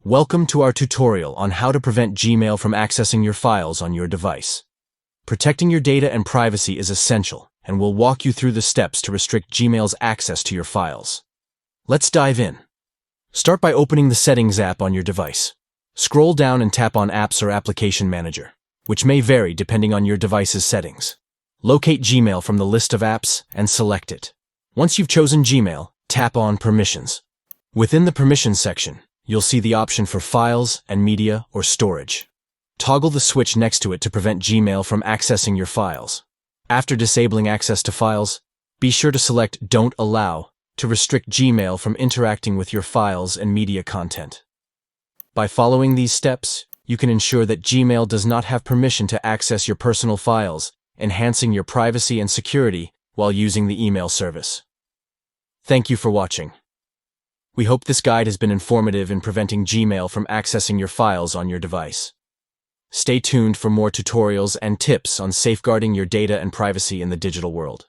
Welcome to our tutorial on how to prevent Gmail from accessing your files on your device. Protecting your data and privacy is essential, and we'll walk you through the steps to restrict Gmail's access to your files. Let's dive in. Start by opening the Settings app on your device. Scroll down and tap on Apps or Application Manager, which may vary depending on your device's settings. Locate Gmail from the list of apps and select it. Once you've chosen Gmail, tap on Permissions. Within the Permissions section, you'll see the option for Files and Media or Storage. Toggle the switch next to it to prevent Gmail from accessing your files. After disabling access to files, be sure to select Don't Allow to restrict Gmail from interacting with your files and media content. By following these steps, you can ensure that Gmail does not have permission to access your personal files, enhancing your privacy and security while using the email service. Thank you for watching. We hope this guide has been informative in preventing Gmail from accessing your files on your device. Stay tuned for more tutorials and tips on safeguarding your data and privacy in the digital world.